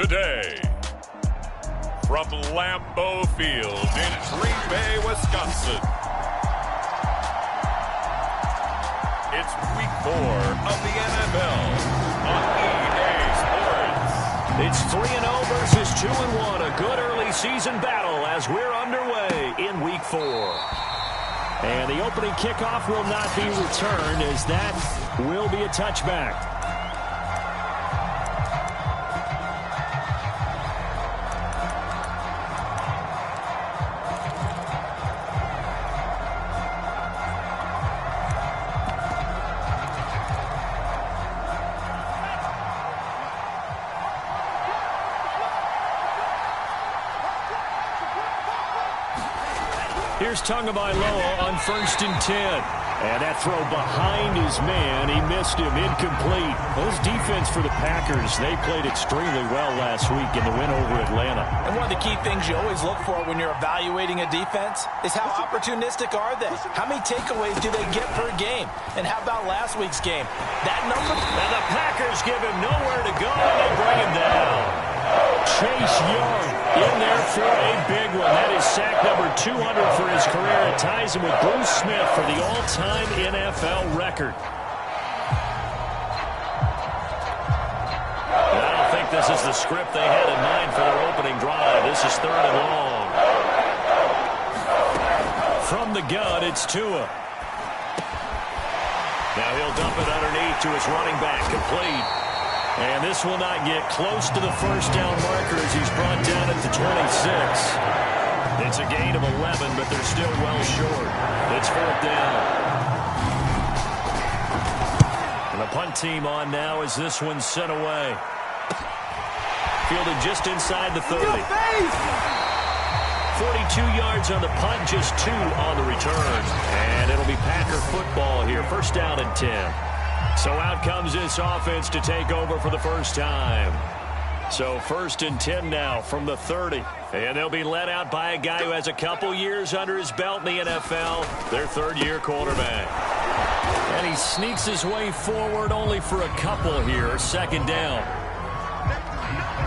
today. From Lambeau Field in Green Bay, Wisconsin. It's week 4 of the NFL on EA Sports. It's 3-0 versus 2-1. A good early season battle as we're underway in week 4. And the opening kickoff will not be returned, as that will be a touchback. Here's Tagovailoa on 1st and 10. And that throw behind his man, he missed him, incomplete. Those defense for the Packers, they played extremely well last week in the win over Atlanta. And one of the key things you always look for when you're evaluating a defense is how opportunistic are they? How many takeaways do they get per game? And how about last week's game? That number... And the Packers give him nowhere to go, and they bring him down. Chase Young in there for a big one. That is sack number 200 for his career. It ties him with Bruce Smith for the all-time NFL record. I don't think this is the script they had in mind for their opening drive. This is 3rd and long. From the gun, it's Tua. Now he'll dump it underneath to his running back, complete. And this will not get close to the first down marker as he's brought down at the 26. It's a gain of 11, but they're still well short. It's 4th down. And the punt team on now as this one's sent away. Fielded just inside the 30. 42 yards on the punt, just 2 on the return. And it'll be Packer football here. 1st down and 10. So out comes this offense to take over for the first time. So 1st and 10 now from the 30. And they'll be led out by a guy who has a couple years under his belt in the NFL, their 3rd-year quarterback. And he sneaks his way forward only for a couple here, 2nd down.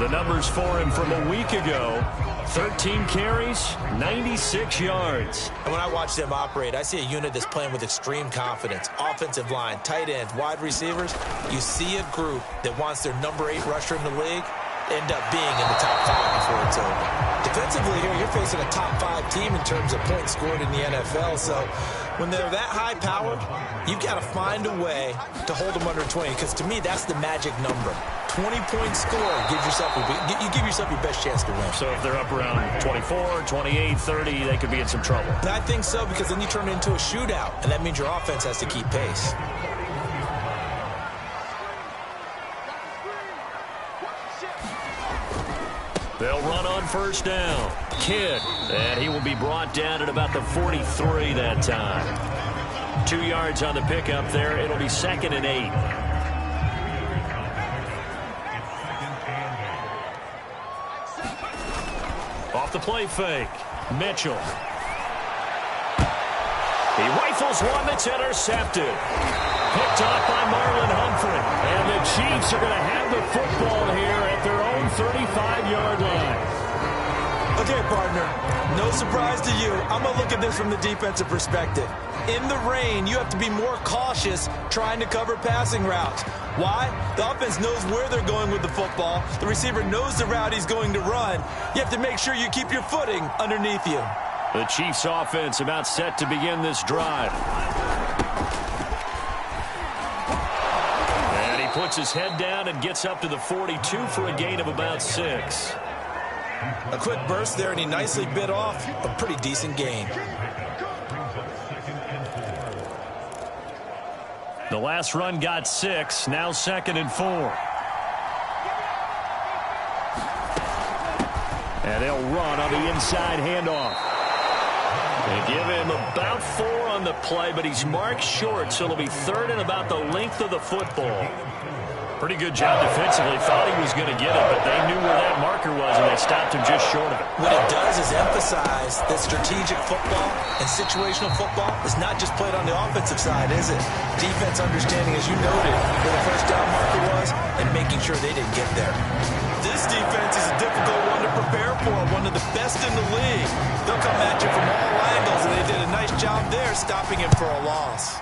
The numbers for him from a week ago: 13 carries, 96 yards. And when I watch them operate, I see a unit that's playing with extreme confidence. Offensive line, tight ends, wide receivers. You see a group that wants their number 8 rusher in the league end up being in the top 5 before it's over. Defensively here, you're facing a top 5 team in terms of points scored in the NFL. So when they're that high-powered, you've got to find a way to hold them under 20, because to me, that's the magic number. 20-point score, you give yourself your best chance to win. So if they're up around 24, 28, 30, they could be in some trouble. I think so, because then you turn it into a shootout, and that means your offense has to keep pace. They'll run on 1st down. Kidd, and he will be brought down at about the 43 that time. 2 yards on the pickup there. It'll be 2nd and 8. Off the play fake, Mitchell. He rifles one that's intercepted. Picked off by Marlon Humphrey. And the Chiefs are going to have the football here at their own 35-yard line. Okay, partner, no surprise to you. I'm going to look at this from the defensive perspective. In the rain, you have to be more cautious trying to cover passing routes. Why? The offense knows where they're going with the football. The receiver knows the route he's going to run. You have to make sure you keep your footing underneath you. The Chiefs offense about set to begin this drive. And he puts his head down and gets up to the 42 for a gain of about 6. A quick burst there, and he nicely bit off a pretty decent gain. The last run got 6, now 2nd and 4. And they'll run on the inside handoff. They give him about 4 on the play, but he's marked short, so it'll be 3rd and about the length of the football. Pretty good job defensively. Thought he was going to get it, but they knew where that marker was, and they stopped him just short of it. What it does is emphasize that strategic football and situational football is not just played on the offensive side, is it? Defense understanding, as you noted, where the first down marker was and making sure they didn't get there. This defense is a difficult one to prepare for, one of the best in the league. They'll come at you from all angles, and they did a nice job there stopping him for a loss.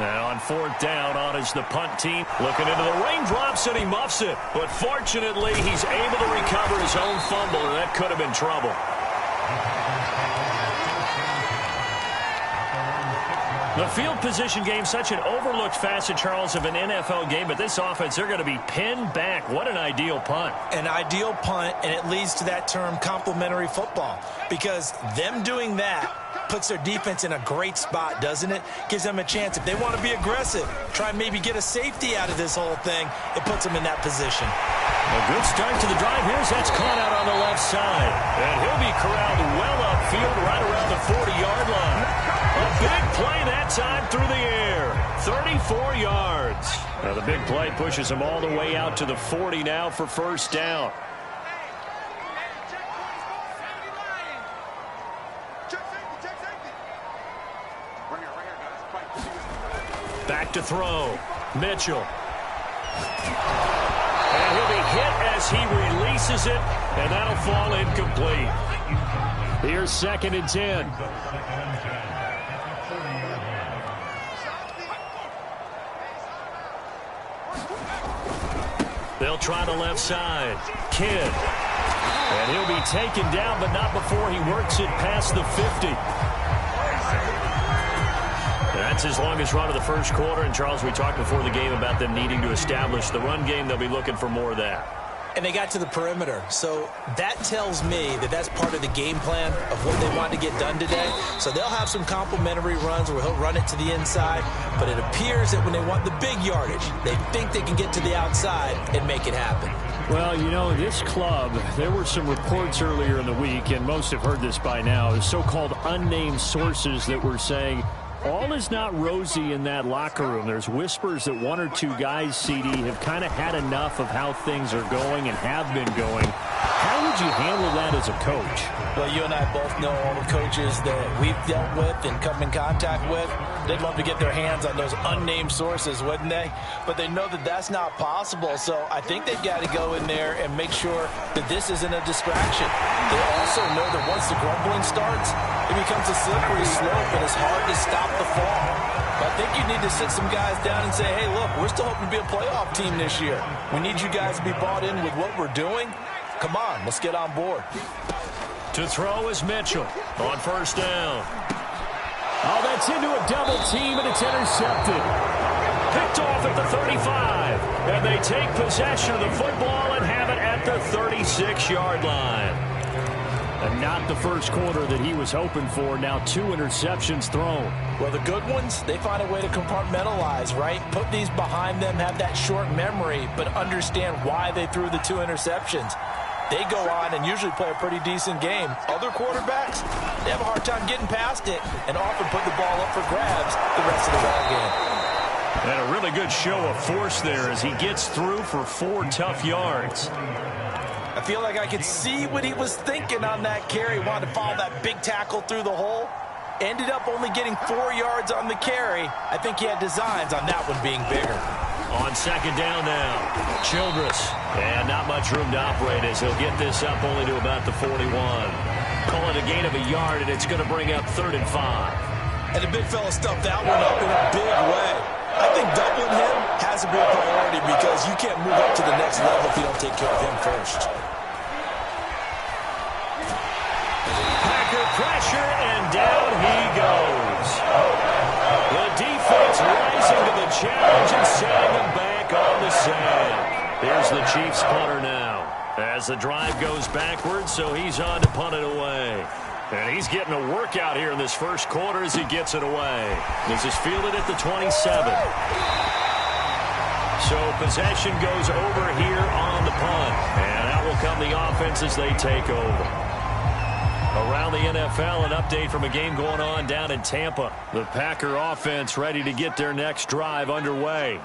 And on fourth down, on is the punt team. Looking into the raindrops, and he muffs it. But fortunately, he's able to recover his own fumble, and that could have been trouble. The field position game, such an overlooked facet, Charles, of an NFL game. But this offense, they're going to be pinned back. What an ideal punt. An ideal punt, and it leads to that term complementary football. Because them doing that puts their defense in a great spot, doesn't it? Gives them a chance. If they want to be aggressive, try and maybe get a safety out of this whole thing, it puts them in that position. A good start to the drive. Here's that's caught out on the left side. And he'll be corralled well upfield right around the 40-yard line. A big play that time through the air. 34 yards. Now the big play pushes him all the way out to the 40 now for first down. Back to throw. Mitchell. And he'll be hit as he releases it, and that'll fall incomplete. Here's 2nd and 10. They'll try the left side. Kidd. And he'll be taken down, but not before he works it past the 50. That's his longest run of the first quarter. And, Charles, we talked before the game about them needing to establish the run game. They'll be looking for more of that. And they got to the perimeter. So that tells me that that's part of the game plan of what they want to get done today. So they'll have some complimentary runs where he'll run it to the inside. But it appears that when they want the big yardage, they think they can get to the outside and make it happen. Well, you know, this club, there were some reports earlier in the week, and most have heard this by now, so-called unnamed sources that were saying all is not rosy in that locker room. There's whispers that one or two guys, CD, have kind of had enough of how things are going and have been going. How would you handle that as a coach? Well, you and I both know all the coaches that we've dealt with and come in contact with. They'd love to get their hands on those unnamed sources, wouldn't they? But they know that that's not possible, so I think they've got to go in there and make sure that this isn't a distraction. They also know that once the grumbling starts, it becomes a slippery slope, and it's hard to stop the fall. But I think you need to sit some guys down and say, hey, look, we're still hoping to be a playoff team this year. We need you guys to be bought in with what we're doing. Come on, let's get on board. To throw is Mitchell on first down. Oh, that's into a double team, and it's intercepted. Picked off at the 35. And they take possession of the football and have it at the 36-yard line. And not the first quarter that he was hoping for. Now 2 interceptions thrown. Well, the good ones, they find a way to compartmentalize, right? Put these behind them, have that short memory, but understand why they threw the 2 interceptions. They go on and usually play a pretty decent game. Other quarterbacks, they have a hard time getting past it and often put the ball up for grabs the rest of the ball game. And a really good show of force there as he gets through for 4 tough yards. I feel like I could see what he was thinking on that carry. Wanted to follow that big tackle through the hole. Ended up only getting 4 yards on the carry. I think he had designs on that one being bigger. On second down now, Childress. And not much room to operate as he'll get this up only to about the 41. Call it a gain of a yard, and it's going to bring up 3rd and 5. And the big fella stuffed that one up in a big way. I think doubling him has to be a priority because you can't move up to the next level if you don't take care of him first. Packer pressure, and down he goes. The defense rising to the challenge and setting him back on the sand. Here's the Chiefs punter now as the drive goes backwards, so he's on to punt it away. And he's getting a workout here in this first quarter as he gets it away. This is fielded at the 27. So possession goes over here on the punt. And out will come the offense as they take over. Around the NFL, an update from a game going on down in Tampa. The Packer offense ready to get their next drive underway.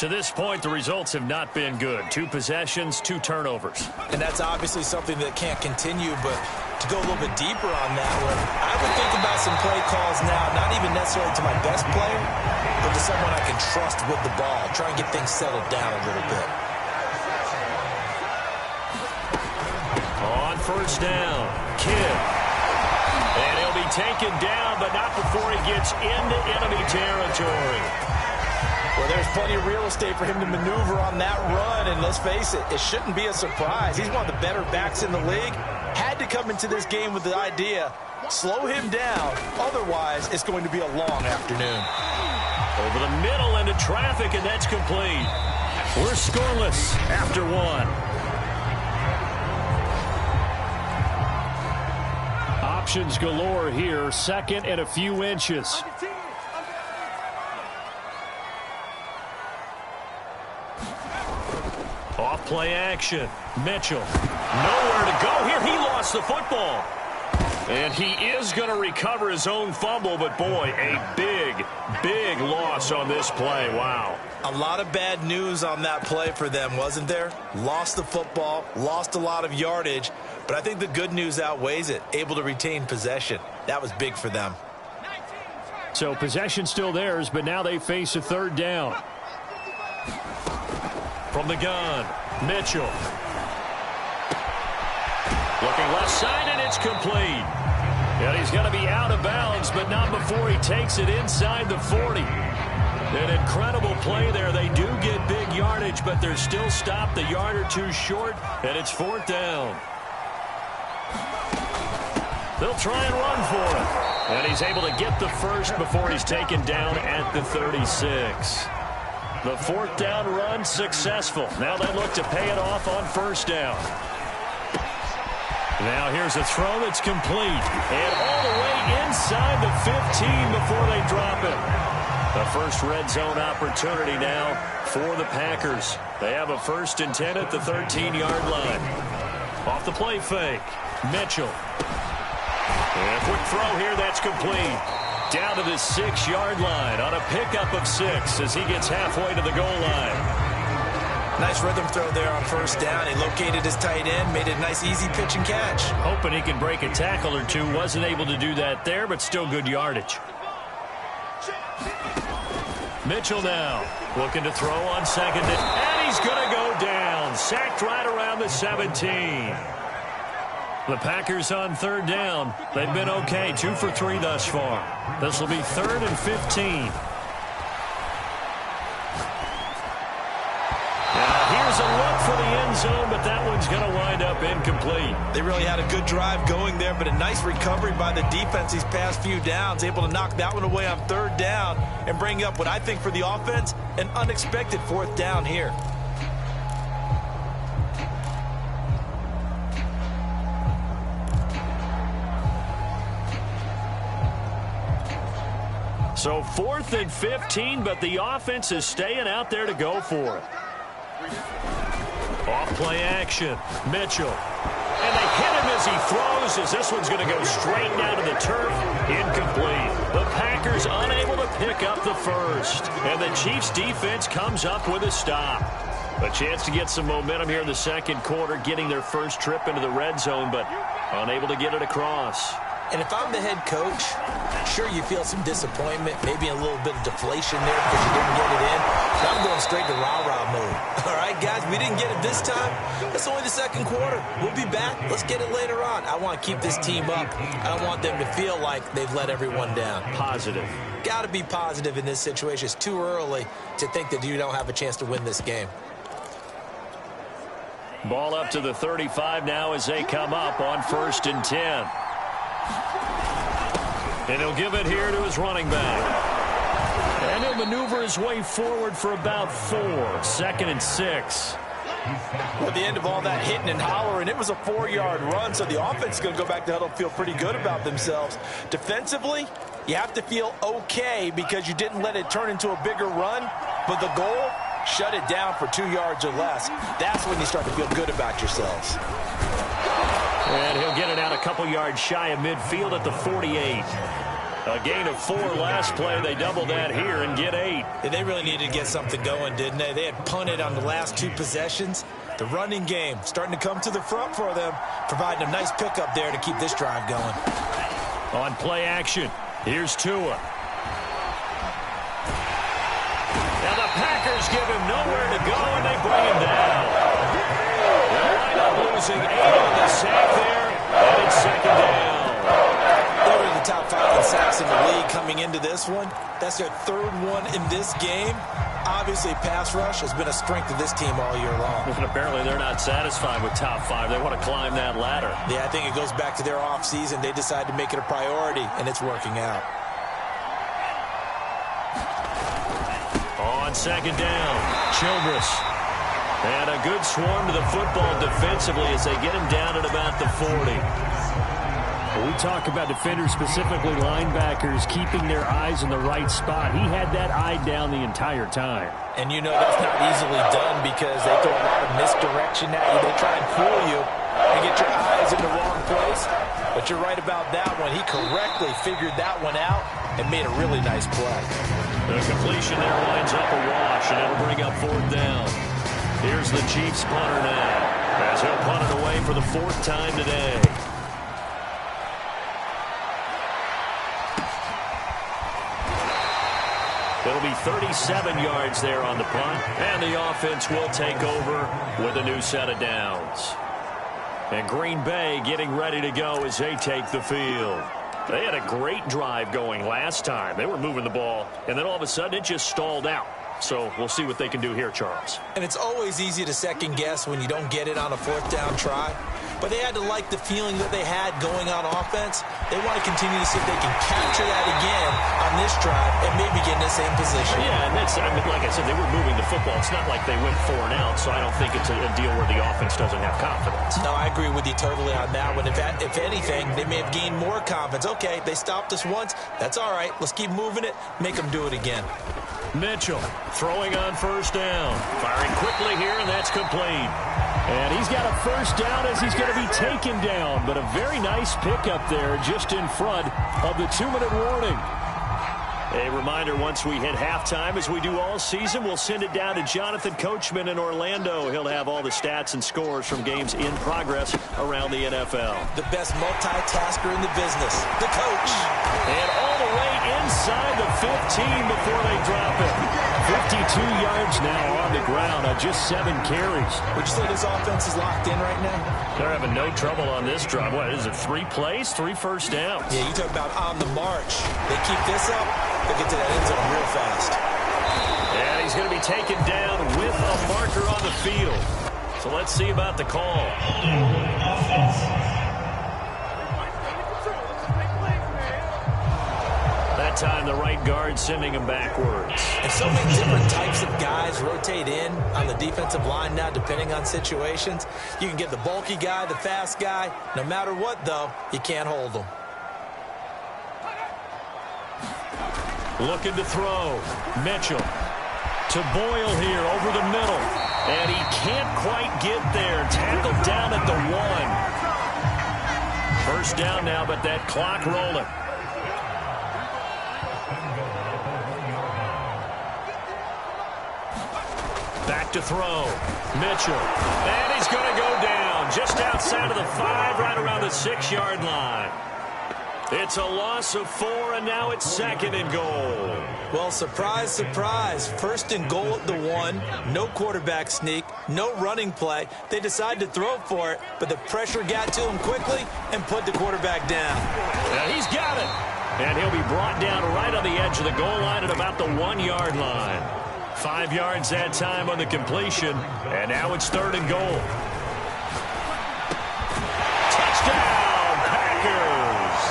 To this point, the results have not been good. 2 possessions, 2 turnovers. And that's obviously something that can't continue, but to go a little bit deeper on that one, I would think about some play calls now, not even necessarily to my best player, but to someone I can trust with the ball. Try and get things settled down a little bit. On first down, Kidd. And he'll be taken down, but not before he gets into enemy territory. Well, there's plenty of real estate for him to maneuver on that run, and let's face it, it shouldn't be a surprise. He's one of the better backs in the league. Had to come into this game with the idea, slow him down, otherwise it's going to be a long afternoon. Over the middle into traffic, and that's complete. We're scoreless after 1. Options galore here, 2nd and a few inches. Off play action. Mitchell. Nowhere to go here. He lost the football. And he is going to recover his own fumble, but boy, a big, big loss on this play. Wow. A lot of bad news on that play for them, wasn't there? Lost the football, lost a lot of yardage, but I think the good news outweighs it. Able to retain possession. That was big for them. So possession still theirs, but now they face a 3rd down. From the gun, Mitchell. Looking left side, and it's complete. And he's going to be out of bounds, but not before he takes it inside the 40. An incredible play there. They do get big yardage, but they're still stopped a yard or 2 short, and it's 4th down. They'll try and run for it. And he's able to get the first before he's taken down at the 36. The 4th down run successful. Now they look to pay it off on 1st down. Now here's a throw that's complete. And all the way inside the 15 before they drop it. The first red zone opportunity now for the Packers. They have a 1st and 10 at the 13-yard line. Off the play fake. Mitchell. And a quick throw here that's complete. Down to the 6-yard line on a pickup of 6 as he gets halfway to the goal line. Nice rhythm throw there on 1st down. He located his tight end, made it a nice easy pitch and catch. Hoping he can break a tackle or 2. Wasn't able to do that there, but still good yardage. Mitchell now looking to throw on 2nd, and he's going to go down. Sacked right around the 17. The Packers on 3rd down. They've been okay, 2 for 3 thus far. This will be 3rd and 15. Now here's a look for the end zone, but that one's going to wind up incomplete. They really had a good drive going there, but a nice recovery by the defense these past few downs. Able to knock that one away on 3rd down and bring up what I think for the offense, an unexpected 4th down here. So 4th and 15, but the offense is staying out there to go for it. Off play action. Mitchell. And they hit him as he throws, as this one's going to go straight down to the turf. Incomplete. The Packers unable to pick up the first. And the Chiefs defense comes up with a stop. A chance to get some momentum here in the 2nd quarter, getting their first trip into the red zone, but unable to get it across. And if I'm the head coach, sure, you feel some disappointment, maybe a little bit of deflation there because you didn't get it in. But I'm going straight to rah-rah mode. All right, guys, we didn't get it this time. It's only the 2nd quarter. We'll be back. Let's get it later on. I want to keep this team up. I don't want them to feel like they've let everyone down. Positive. Got to be positive in this situation. It's too early to think that you don't have a chance to win this game. Ball up to the 35 now as they come up on 1st and 10. And he'll give it here to his running back. And he'll maneuver his way forward for about 4. 2nd and 6. At the end of all that hitting and hollering, it was a 4-yard run, so the offense is going to go back to huddle and feel pretty good about themselves. Defensively, you have to feel okay because you didn't let it turn into a bigger run, but the goal, shut it down for 2 yards or less. That's when you start to feel good about yourselves. And he'll get it out a couple yards shy of midfield at the 48. A gain of 4 last play. They double that here and get 8. And they really needed to get something going, didn't they? They had punted on the last 2 possessions. The running game starting to come to the front for them, providing a nice pickup there to keep this drive going. On play action, here's Tua. Now the Packers give him nowhere to go, and they bring him down. They'll wind up losing 8 on the sack there, and it's 2nd down. They were the top 5 in sacks in the league coming into this one. That's their 3rd one in this game. Obviously, pass rush has been a strength of this team all year long. And apparently they're not satisfied with top 5. They want to climb that ladder. Yeah, I think it goes back to their offseason. They decided to make it a priority, and it's working out. On 2nd down, Childress. And a good swarm to the football defensively as they get him down at about the 40. We talk about defenders, specifically linebackers, keeping their eyes in the right spot. He had that eye down the entire time. And you know that's not easily done because they throw a lot of misdirection at you. They try and fool you and get your eyes in the wrong place. But you're right about that one. He correctly figured that one out and made a really nice play. The completion there winds up a wash, and it'll bring up 4th down. Here's the Chiefs punter now, as he'll punt it away for the 4th time today. It'll be 37 yards there on the punt, and the offense will take over with a new set of downs. And Green Bay getting ready to go as they take the field. They had a great drive going last time. They were moving the ball, and then all of a sudden it just stalled out. So we'll see what they can do here, Charles. And it's always easy to second guess when you don't get it on a 4th down try. But they had to like the feeling that they had going on offense. They want to continue to see if they can capture that again on this drive and maybe get in the same position. Yeah, and that's, I mean, like I said, they were moving the football. It's not like they went 4 and out, so I don't think it's a deal where the offense doesn't have confidence. No, I agree with you totally on that one. If anything, they may have gained more confidence. Okay, they stopped us once. That's all right. Let's keep moving it. Make them do it again. Mitchell throwing on 1st down. Firing quickly here, and that's complete. And he's got a 1st down as he's going to be taken down. But a very nice pickup there just in front of the 2-minute warning. A reminder, once we hit halftime, as we do all season, we'll send it down to Jonathan Coachman in Orlando. He'll have all the stats and scores from games in progress around the NFL. The best multitasker in the business, the coach. And all the way inside the 15 before they drop it. 52 yards now on the ground on just 7 carries. Would you say this offense is locked in right now? They're having no trouble on this drive. What is it, 3 plays, 3 first downs? Yeah, you talk about on the march. They keep this up, they'll get to that end zone real fast. And he's going to be taken down with a marker on the field. So let's see about the call. That time the right guard sending him backwards. And so many different types of guys rotate in on the defensive line now depending on situations. You can get the bulky guy, the fast guy. No matter what, though, you can't hold them. Looking to throw. Mitchell to Boyle here over the middle. And he can't quite get there. Tackled down at the 1. 1st down now, but that clock rolling. Back to throw. Mitchell. And he's going to go down just outside of the 5, right around the 6-yard line. It's a loss of 4, and now it's 2nd and goal. Well, surprise, surprise. 1st and goal at the 1. No quarterback sneak. No running play. They decided to throw for it, but the pressure got to him quickly and put the quarterback down. And he's got it. And he'll be brought down right on the edge of the goal line at about the 1-yard line. 5 yards that time on the completion, and now it's 3rd and goal. Touchdown, Packers!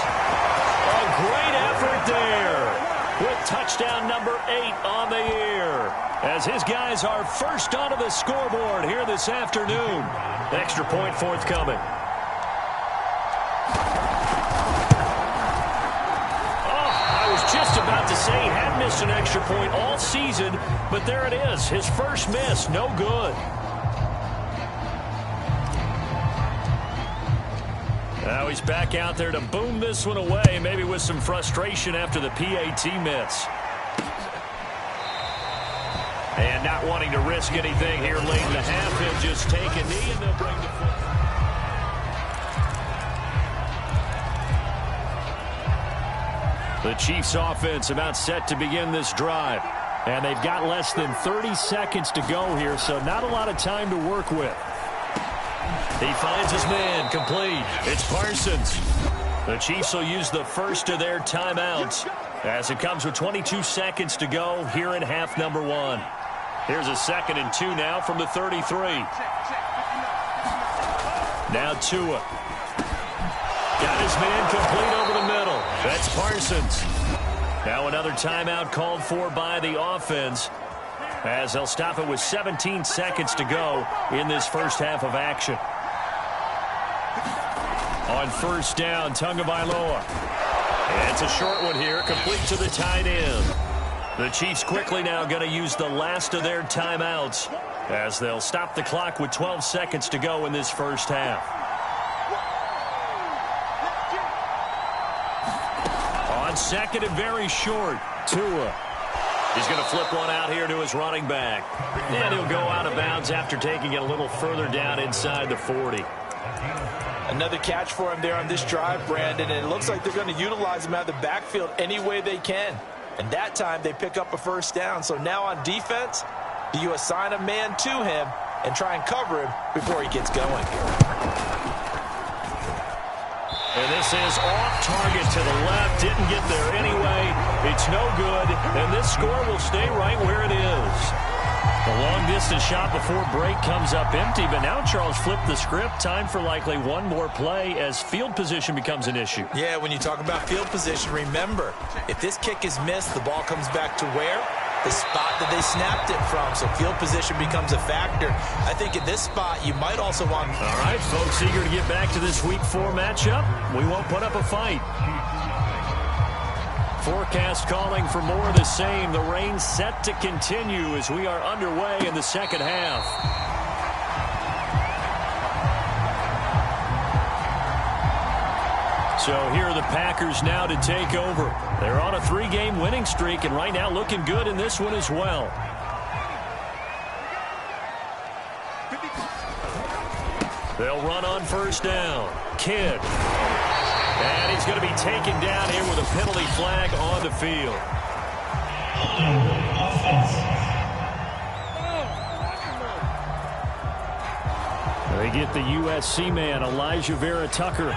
A great effort there with touchdown number 8 on the year, as his guys are first onto the scoreboard here this afternoon. Extra point forthcoming. Just about to say he had missed an extra point all season, but there it is. His first miss, no good. Now he's back out there to boom this one away, maybe with some frustration after the PAT miss. And not wanting to risk anything here late in the half, he'll just take a knee and they'll bring the foot. The Chiefs offense about set to begin this drive. And they've got less than 30 seconds to go here, so not a lot of time to work with. He finds his man, complete. It's Parsons. The Chiefs will use the first of their timeouts as it comes with 22 seconds to go here in half number one. Here's a 2nd and 2 now from the 33. Now Tua. Got his man complete over the middle. That's Parsons. Now another timeout called for by the offense as they'll stop it with 17 seconds to go in this first half of action. On first down, Tagovailoa. And it's a short one here, complete to the tight end. The Chiefs quickly now going to use the last of their timeouts as they'll stop the clock with 12 seconds to go in this first half. On second and very short, Tua. He's going to flip one out here to his running back. And he'll go out of bounds after taking it a little further down inside the 40. Another catch for him there on this drive, Brandon, and it looks like they're going to utilize him out of the backfield any way they can. And that time they pick up a first down. So now on defense, do you assign a man to him and try and cover him before he gets going? And this is off target to the left. Didn't get there anyway. It's no good. And this score will stay right where it is. The long-distance shot before break comes up empty, but now Charles flipped the script. Time for likely one more play as field position becomes an issue. Yeah, when you talk about field position, remember, if this kick is missed, the ball comes back to where? The spot that they snapped it from. So field position becomes a factor. I think in this spot, you might also want... All right, folks, eager to get back to this Week 4 matchup. We won't put up a fight. Forecast calling for more of the same. The rain set to continue as we are underway in the second half. So here are the Packers now to take over. They're on a 3-game winning streak and right now looking good in this one as well. They'll run on first down. Kidd. And he's going to be taken down here with a penalty flag on the field. They get the USC man, Elijah Vera Tucker.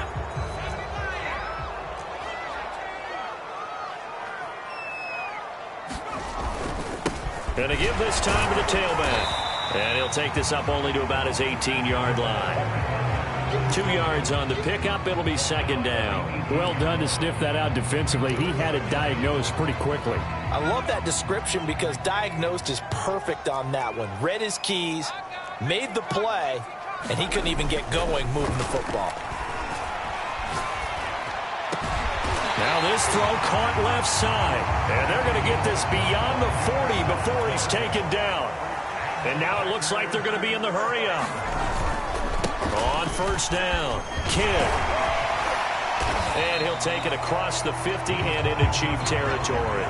Going to give this time to the tailback. And he'll take this up only to about his 18-yard line. 2 yards on the pickup. It'll be second down. Well done to sniff that out defensively. He had it diagnosed pretty quickly. I love that description because diagnosed is perfect on that one. Read his keys, made the play, and he couldn't even get going moving the football. Now this throw caught left side. And they're going to get this beyond the 40 before he's taken down. And now it looks like they're going to be in the hurry-up. On first down, Kidd. And he'll take it across the 50 and into Chief territory.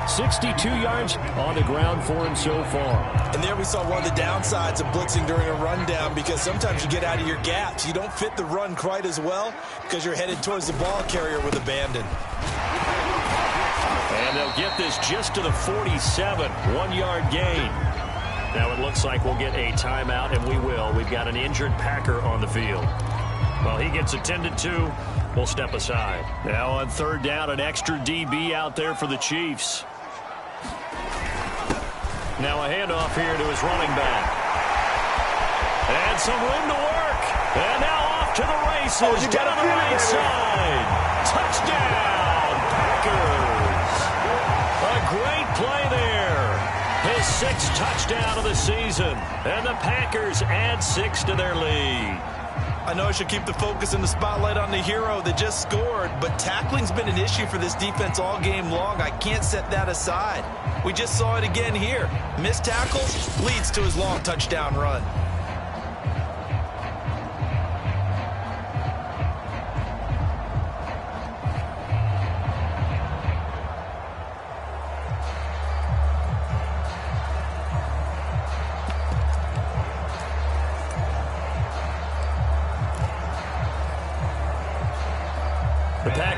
62 yards on the ground for him so far. And there we saw one of the downsides of blitzing during a rundown because sometimes you get out of your gaps. You don't fit the run quite as well because you're headed towards the ball carrier with abandon. And they'll get this just to the 47, 1-yard gain. Now it looks like we'll get a timeout, and we will. We've got an injured Packer on the field. While he gets attended to, we'll step aside. Now on third down, an extra DB out there for the Chiefs. Now a handoff here to his running back. And some room to work. And now off to the races. Down the right side. Touchdown, Packers. A great play there. His 6th touchdown of the season. And the Packers add 6 to their lead. I know I should keep the focus and the spotlight on the hero that just scored, but tackling's been an issue for this defense all game long. I can't set that aside. We just saw it again here. Missed tackles leads to his long touchdown run.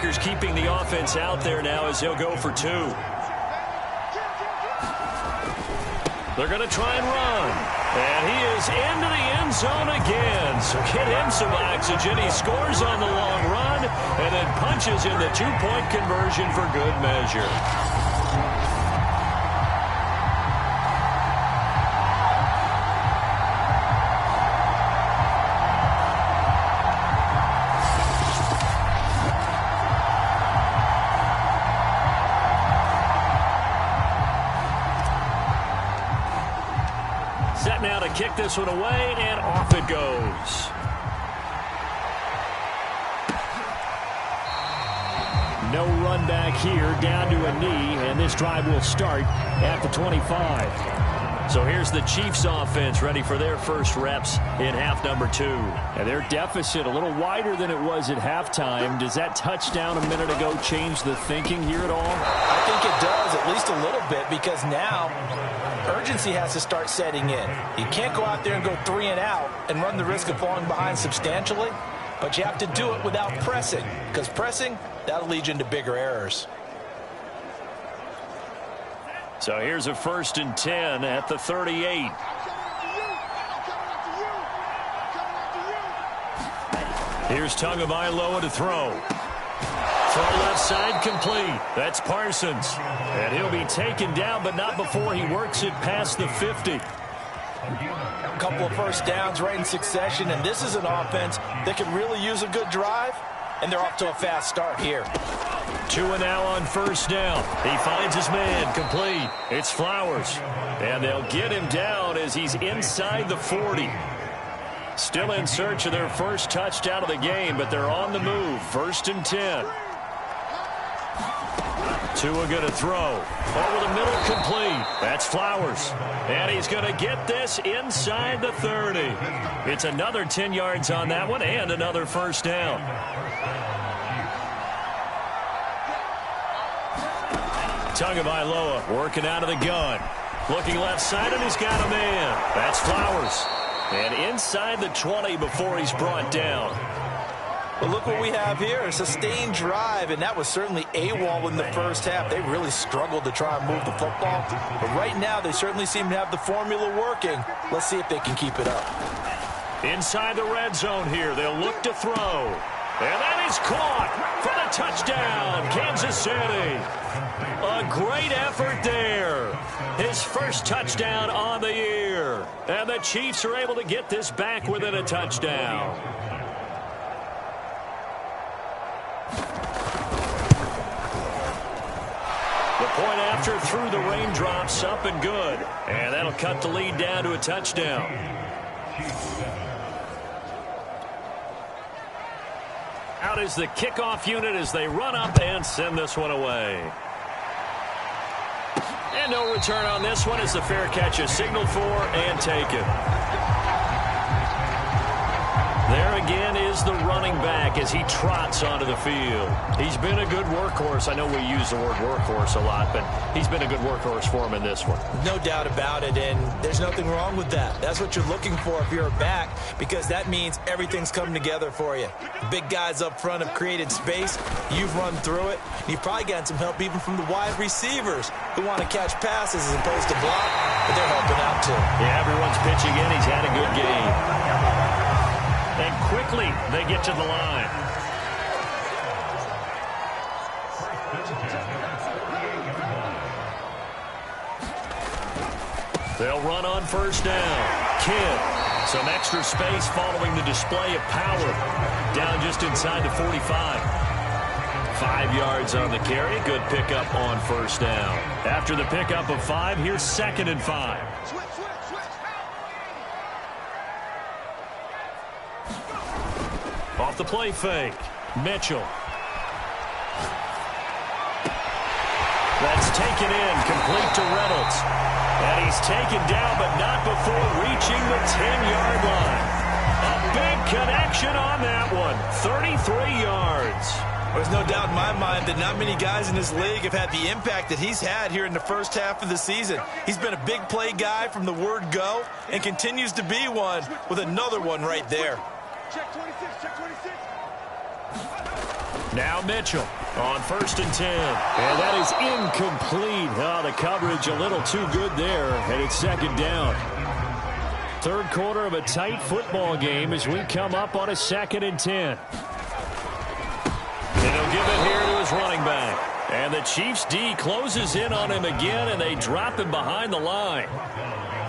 Packers keeping the offense out there now as they'll go for 2. They're going to try and run. And he is into the end zone again. So get him some oxygen. He scores on the long run and then punches in the 2-point conversion for good measure. Set now to kick this one away, and off it goes. No run back here, down to a knee, and this drive will start at the 25. So here's the Chiefs offense ready for their first reps in half number 2. And their deficit a little wider than it was at halftime. Does that touchdown a minute ago change the thinking here at all? I think it does, at least a little bit, because now urgency has to start setting in. You can't go out there and go 3 and out and run the risk of falling behind substantially, but you have to do it without pressing, because pressing, that'll lead you into bigger errors. So here's a 1st and 10 at the 38. Here's Tagovailoa to throw. Throw left side complete. That's Parsons. And he'll be taken down, but not before he works it past the 50. A couple of first downs right in succession, and this is an offense that can really use a good drive, and they're off to a fast start here. 2 and now on 1st down. He finds his man complete. It's Flowers. And they'll get him down as he's inside the 40. Still in search of their first touchdown of the game, but they're on the move. 1st and 10. Tua going to throw. Over the middle, complete. That's Flowers. And he's going to get this inside the 30. It's another 10 yards on that one and another 1st down. Tagovailoa working out of the gun. Looking left side, and he's got a man. That's Flowers. And inside the 20 before he's brought down. Well, look what we have here, a sustained drive, and that was certainly AWOL in the first half. They really struggled to try and move the football. But right now, they certainly seem to have the formula working. Let's see if they can keep it up. Inside the red zone here, they'll look to throw. And that is caught for the touchdown, Kansas City. A great effort there. His first touchdown on the year. And the Chiefs are able to get this back within a touchdown. The point after through the raindrops, up and good. And that'll cut the lead down to a touchdown. Out is the kickoff unit as they run up and send this one away. And no return on this one as the fair catch is signaled for and taken. There again is the running back as he trots onto the field. He's been a good workhorse. I know we use the word workhorse a lot, but he's been a good workhorse for him in this one. No doubt about it, and there's nothing wrong with that. That's what you're looking for if you're a back, because that means everything's coming together for you. The big guys up front have created space. You've run through it. You've probably gotten some help even from the wide receivers who want to catch passes as opposed to block, but they're helping out too. Yeah, everyone's pitching in. He's had a good game. And quickly, they get to the line. They'll run on 1st down. Kidd, some extra space following the display of power. Down just inside the 45. 5 yards on the carry. Good pickup on 1st down. After the pickup of 5, here's 2nd and 5. Off the play fake. Mitchell. That's taken in, complete to Reynolds. And he's taken down, but not before reaching the 10-yard line. A big connection on that one. 33 yards. There's no doubt in my mind that not many guys in this league have had the impact that he's had here in the first half of the season. He's been a big play guy from the word go and continues to be one with another one right there. Check 26, check 26. Now Mitchell on 1st and 10. And that is incomplete. Oh, the coverage a little too good there, and it's 2nd down. 3rd quarter of a tight football game as we come up on a 2nd and 10. And he'll give it here to his running back. And the Chiefs D closes in on him again, and they drop him behind the line.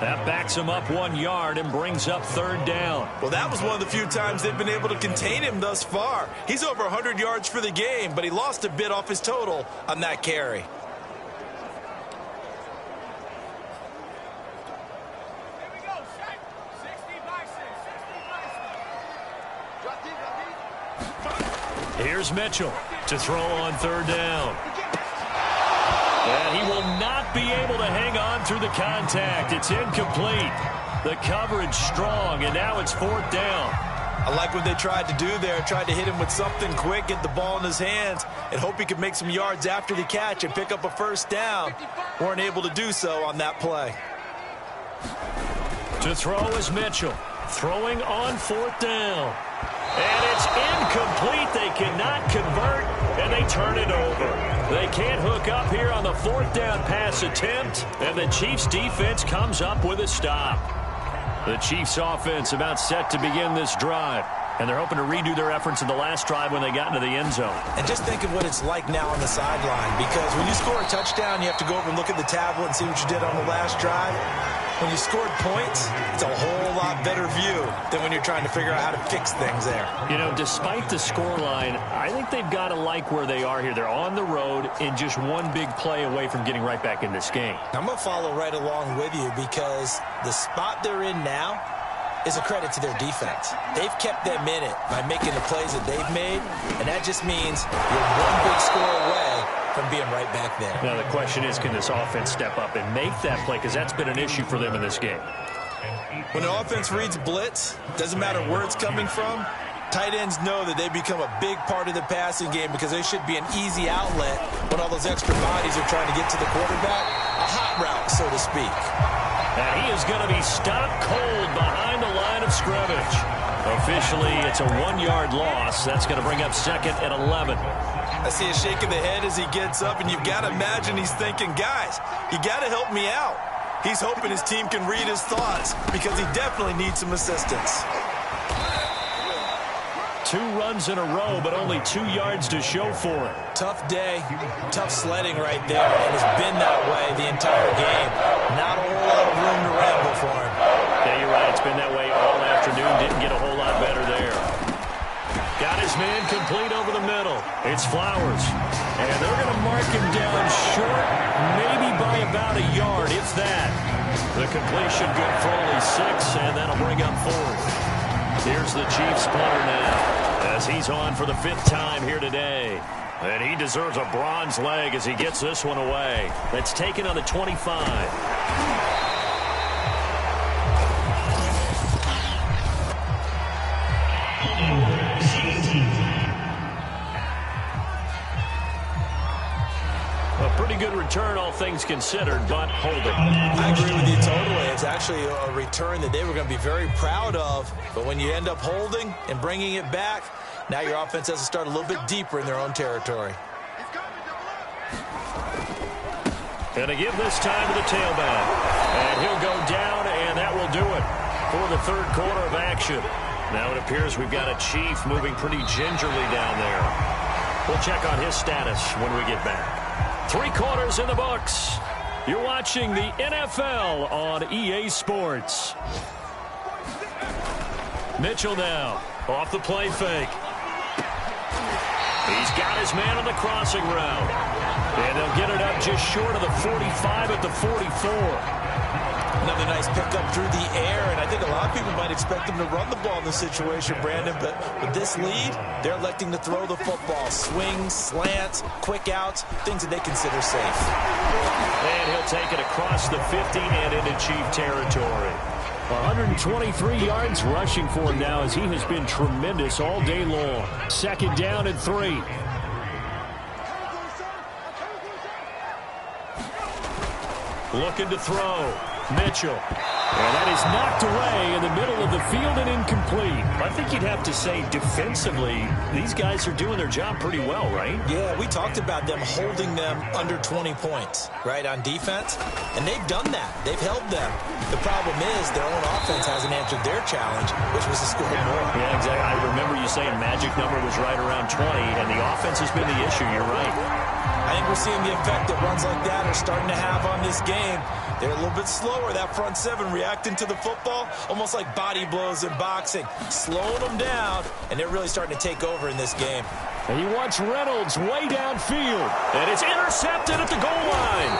That backs him up 1 yard and brings up 3rd down. Well, that was one of the few times they've been able to contain him thus far. He's over 100 yards for the game, but he lost a bit off his total on that carry. Here's Mitchell to throw on 3rd down. And he will not be able to hang on through the contact. It's incomplete. The coverage strong, and now it's 4th down. I like what they tried to do there. Tried to hit him with something quick, get the ball in his hands, and hope he could make some yards after the catch and pick up a 1st down. Weren't able to do so on that play. To throw is Mitchell. Throwing on 4th down. And it's incomplete. They cannot convert, and they turn it over. They can't hook up here on the 4th down pass attempt, and the Chiefs defense comes up with a stop. The Chiefs offense about set to begin this drive, and they're hoping to redo their efforts in the last drive when they got into the end zone. And just think of what it's like now on the sideline, because when you score a touchdown, you have to go over and look at the tablet and see what you did on the last drive. When you scored points, it's a whole lot better view than when you're trying to figure out how to fix things there. You know, despite the scoreline, I think they've got to like where they are here. They're on the road and just one big play away from getting right back in this game. I'm going to follow right along with you because the spot they're in now is a credit to their defense. They've kept them in it by making the plays that they've made, and that just means you're one big score away from being right back there. Now, the question is, can this offense step up and make that play? Because that's been an issue for them in this game. When an offense reads blitz, doesn't matter where it's coming from, tight ends know that they become a big part of the passing game because they should be an easy outlet when all those extra bodies are trying to get to the quarterback. A hot route, so to speak. And he is going to be stopped cold behind the line of scrimmage. Officially, it's a 1-yard loss. That's going to bring up 2nd and 11. I see a shake of the head as he gets up, and you've got to imagine he's thinking, guys, you got to help me out. He's hoping his team can read his thoughts because he definitely needs some assistance. 2 runs in a row, but only 2 yards to show for it. Tough day, tough sledding right there, and it's been that way the entire game. Not a whole lot of room to ramble for him. Yeah, you're right. It's been that way all afternoon. Didn't get a whole lot better there. Got his man complete over the middle. It's Flowers. And they're going to mark him down short, maybe by about a yard, if that. The completion good for only 6, and that'll bring up 4th. Here's the Chiefs punter now, as he's on for the 5th time here today. And he deserves a bronze leg as he gets this one away. That's taken on the 25. Pretty good return, all things considered, but holding. I agree with you totally. It's actually a return that they were going to be very proud of, but when you end up holding and bringing it back, now your offense has to start a little bit deeper in their own territory. Going to give this time to the tailback, and he'll go down, and that will do it for the 3rd quarter of action. Now it appears we've got a Chief moving pretty gingerly down there. We'll check on his status when we get back. 3 quarters in the books. You're watching the NFL on EA Sports. Mitchell now off the play fake. He's got his man on the crossing route. And they'll get it up just short of the 45 at the 44. Another nice pickup through the air, and I think a lot of people might expect them to run the ball in this situation, Brandon, but with this lead, they're electing to throw the football. Swings, slants, quick outs, things that they consider safe. And he'll take it across the 50 and into Chief territory. 123 yards rushing for him now as he has been tremendous all day long. 2nd down and 3. Looking to throw. Mitchell. And that is knocked away in the middle of the field and incomplete. I think you'd have to say defensively, these guys are doing their job pretty well, right? Yeah, we talked about them holding them under 20 points, right, on defense. And they've done that. They've held them. The problem is their own offense hasn't answered their challenge, which was to score more. Yeah, exactly. I remember you saying magic number was right around 20, and the offense has been the issue. You're right. I think we're seeing the effect that runs like that are starting to have on this game. They're a little bit slower, that front seven, reacting to the football, almost like body blows in boxing, slowing them down, and they're really starting to take over in this game. And he wants Reynolds way downfield. And it's intercepted at the goal line.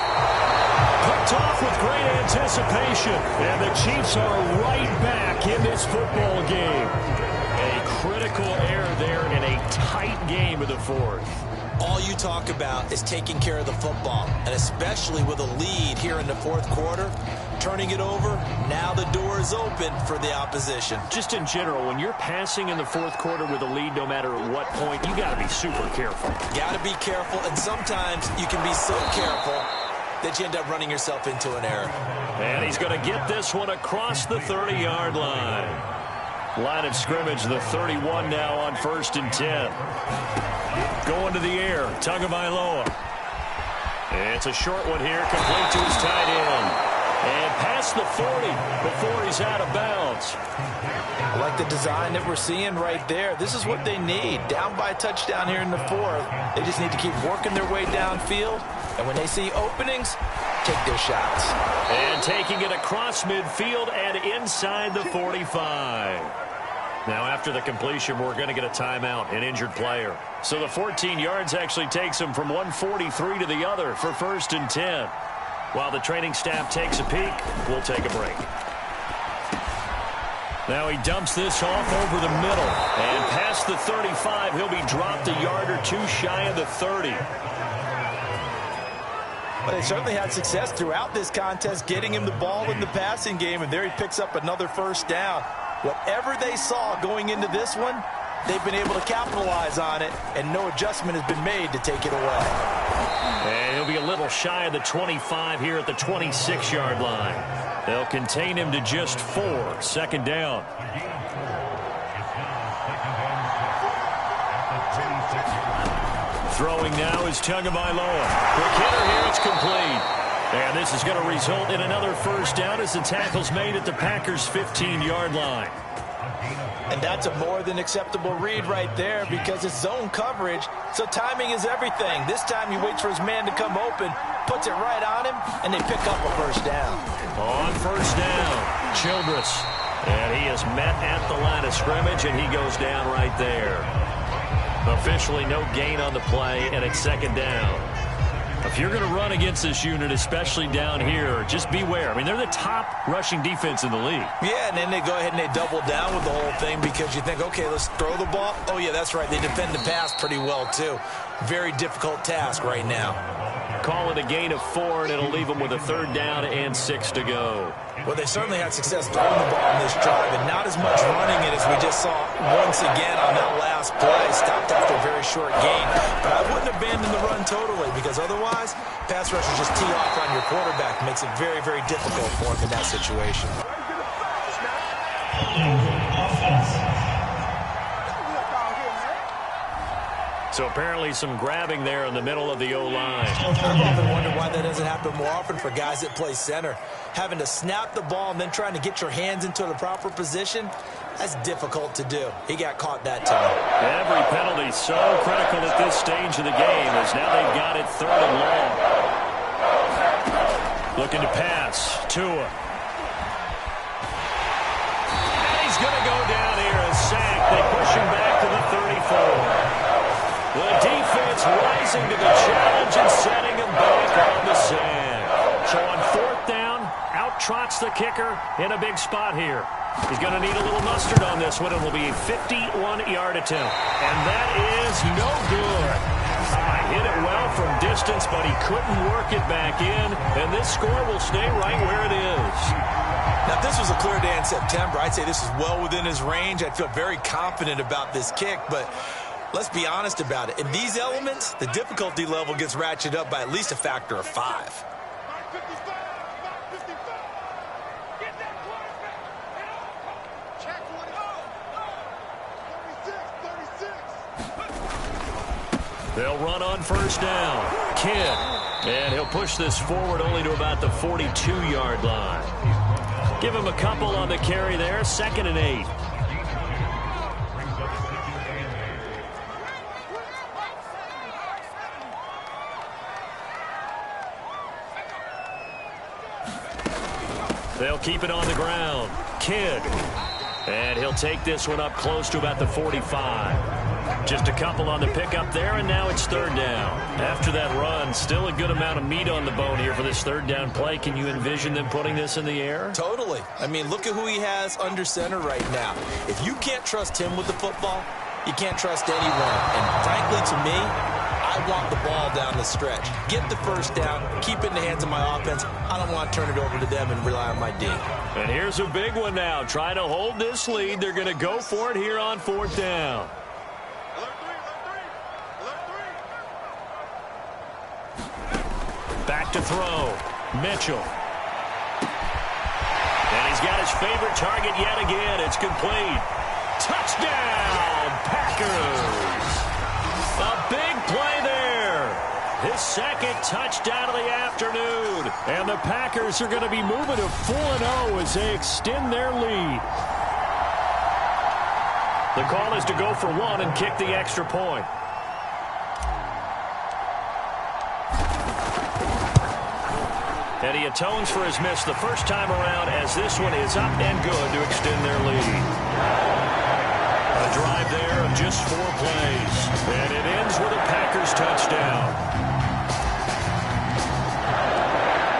Picked off with great anticipation. And the Chiefs are right back in this football game. A critical error there in a tight game of the fourth. All you talk about is taking care of the football, and especially with a lead here in the fourth quarter, turning it over, now the door is open for the opposition. Just in general, when you're passing in the fourth quarter with a lead, no matter at what point, you got to be super careful. Got to be careful, and sometimes you can be so careful that you end up running yourself into an error. And he's going to get this one across the 30-yard line. Line of scrimmage, the 31 now on 1st and 10. Going to the air, Tagovailoa. It's a short one here, complete to his tight end. And past the 40 before he's out of bounds. I like the design that we're seeing right there. This is what they need. Down by a touchdown here in the fourth. They just need to keep working their way downfield. And when they see openings, take their shots. And taking it across midfield and inside the 45. Now, after the completion, we're going to get a timeout, an injured player. So the 14 yards actually takes him from 143 to the other for 1st and 10. While the training staff takes a peek, we'll take a break. Now he dumps this off over the middle. And past the 35, he'll be dropped a yard or two shy of the 30. But they certainly had success throughout this contest, getting him the ball in the passing game, and there he picks up another first down. Whatever they saw going into this one, they've been able to capitalize on it, and no adjustment has been made to take it away. And he'll be a little shy of the 25 here at the 26-yard line. They'll contain him to just 4. 2nd down. Throwing now is Tagovailoa. Quick hitter here, it's complete. And this is going to result in another first down as the tackle's made at the Packers' 15-yard line. And that's a more than acceptable read right there because it's zone coverage, so timing is everything. This time he waits for his man to come open, puts it right on him, and they pick up a first down. On first down, Childress. And he is met at the line of scrimmage, and he goes down right there. Officially no gain on the play, and it's 2nd down. If you're going to run against this unit, especially down here, just beware. I mean, they're the top rushing defense in the league. Yeah, and then they go ahead and they double down with the whole thing because you think, okay, let's throw the ball. Oh, yeah, that's right. They defend the pass pretty well, too. Very difficult task right now. Call it a gain of 4, and it'll leave them with a 3rd down and 6 to go. Well, they certainly had success throwing the ball in this drive, and not as much running it as we just saw once again on that last play. Stopped after a very short gain. But I wouldn't abandon the run totally because otherwise, pass rushers just tee off on your quarterback. Makes it very, very difficult for him in that situation. So apparently some grabbing there in the middle of the O-line. I've often wondered why that doesn't happen more often for guys that play center. Having to snap the ball and then trying to get your hands into the proper position, that's difficult to do. He got caught that time. Every penalty so critical at this stage of the game as now they've got it 3rd and long. Looking to pass. Tua. And he's going to go down here and sack. They push him back to the 34. The defense rising to the challenge and setting him back on the sand. So on 4th down, out trots the kicker in a big spot here. He's going to need a little mustard on this one. It will be a 51-yard attempt. And that is no good. Hit it well from distance, but he couldn't work it back in. And this score will stay right where it is. Now, if this was a clear day in September, I'd say this is well within his range. I'd feel very confident about this kick, but let's be honest about it. In these elements, the difficulty level gets ratcheted up by at least a factor of 5. They'll run on first down. Kidd. And he'll push this forward only to about the 42-yard line. Give him a couple on the carry there. 2nd and 8. They'll keep it on the ground. Kidd. And he'll take this one up close to about the 45. Just a couple on the pickup there, and now it's 3rd down. After that run, still a good amount of meat on the bone here for this 3rd down play. Can you envision them putting this in the air? Totally. I mean, look at who he has under center right now. If you can't trust him with the football, you can't trust anyone. And frankly, to me, I want the ball down the stretch. Get the first down, keep it in the hands of my offense. I don't want to turn it over to them and rely on my D. And here's a big one now. Trying to hold this lead. They're going to go for it here on 4th down. Back to throw. Mitchell. And he's got his favorite target yet again. It's complete. Touchdown, Packers. A big play there. His 2nd touchdown of the afternoon. And the Packers are going to be moving to 4-0 as they extend their lead. The call is to go for 1 and kick the extra point. And he atones for his miss the first time around as this one is up and good to extend their lead. A drive there of just 4 plays. And it ends with a Packers touchdown.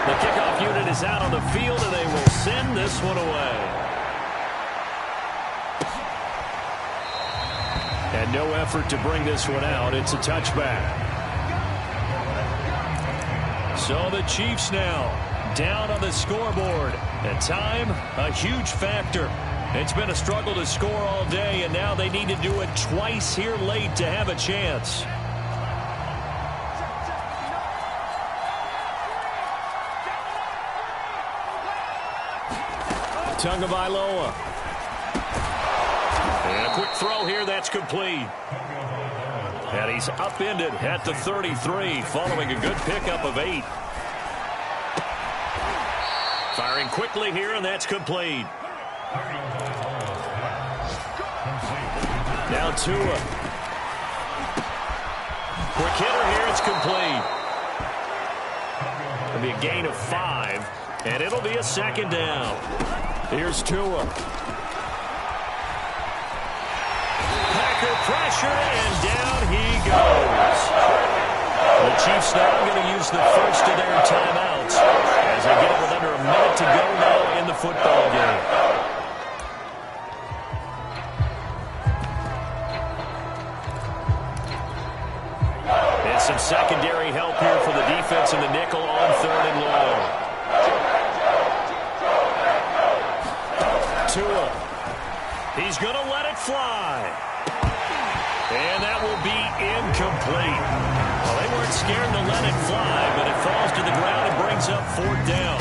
The kickoff unit is out on the field, and they will send this one away. And no effort to bring this one out. It's a touchback. So the Chiefs now down on the scoreboard. And time, a huge factor. It's been a struggle to score all day, and now they need to do it twice here late to have a chance. Tagovailoa. And a quick throw here that's complete. And he's upended at the 33 following a good pickup of 8. Firing quickly here, and that's complete. Now Tua. Quick hitter here, it's complete. It'll be a gain of 5, and it'll be a 2nd down. Here's Tua. Packer pressure, and down he goes. The Chiefs now going to use the first of their timeouts as they get it with under a minute to go now in the football game. And some secondary help here for the defense in the nickel on 3rd and long. Tua. He's going to let it fly. And that will be incomplete. Well, they weren't scared to let it fly, but it falls to the ground and brings up 4th down.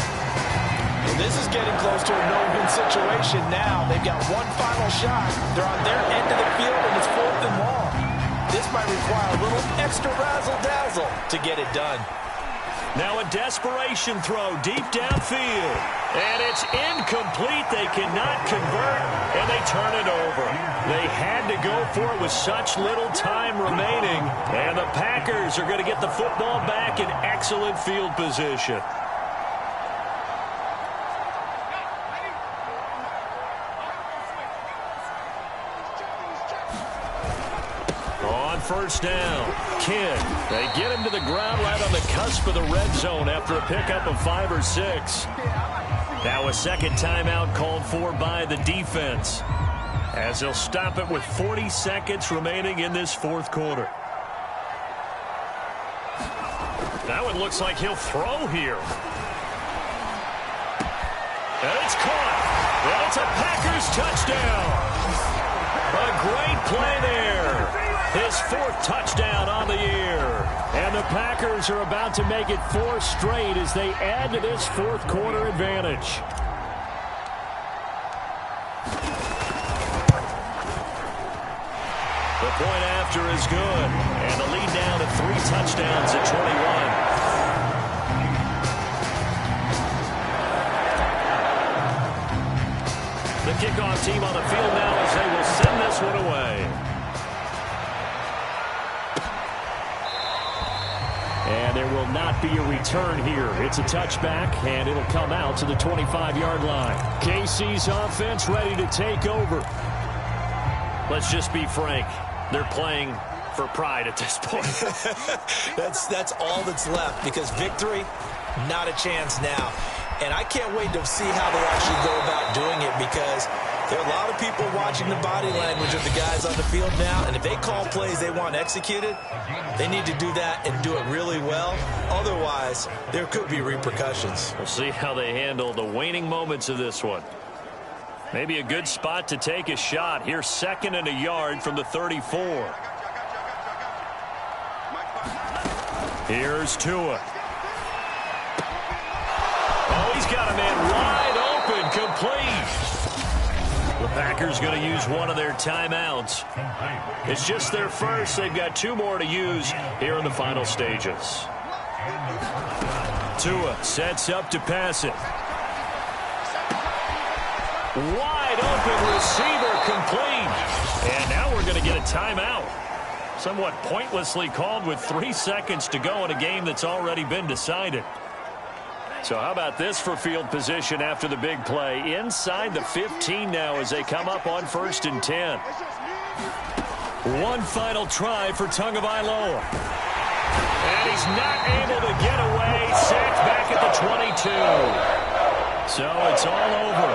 Well, this is getting close to a no-win situation now. They've got one final shot. They're on their end of the field, and it's 4th and long. This might require a little extra razzle-dazzle to get it done. Now a desperation throw deep downfield. And it's incomplete. They cannot convert, and they turn it over. They had to go for it with such little time remaining. And the Packers are going to get the football back in excellent field position. On first down, Kidd. They get him to the ground right on the cusp of the red zone after a pickup of 5 or 6. Now a 2nd timeout called for by the defense as they'll stop it with 40 seconds remaining in this 4th quarter. Now it looks like he'll throw here. And it's caught. And it's a Packers touchdown. A great play there. His 4th touchdown on the year. And the Packers are about to make it 4 straight as they add to this 4th quarter advantage. The point after is good. And the lead now to 3 touchdowns at 21. The kickoff team on the field now as they will send this one away. And there will not be a return here. It's a touchback, and it'll come out to the 25-yard line. KC's offense ready to take over. Let's just be frank. They're playing for pride at this point. That's all that's left, because victory, not a chance now. And I can't wait to see how they actually go about doing it, because there are a lot of people watching the body language of the guys on the field now, and if they call plays they want executed, they need to do that and do it really well. Otherwise, there could be repercussions. We'll see how they handle the waning moments of this one. Maybe a good spot to take a shot. Here's 2nd and a yard from the 34. Here's Tua. Oh, he's got a man wide open, complete. The Packers going to use one of their timeouts. It's just their first. They've got 2 more to use here in the final stages. Tua sets up to pass it. Wide open receiver, complete. And now we're going to get a timeout. Somewhat pointlessly called with 3 seconds to go in a game that's already been decided. So how about this for field position after the big play? Inside the 15 now as they come up on 1st and 10. One final try for Tagovailoa. And he's not able to get away. Sacked back at the 22. So it's all over.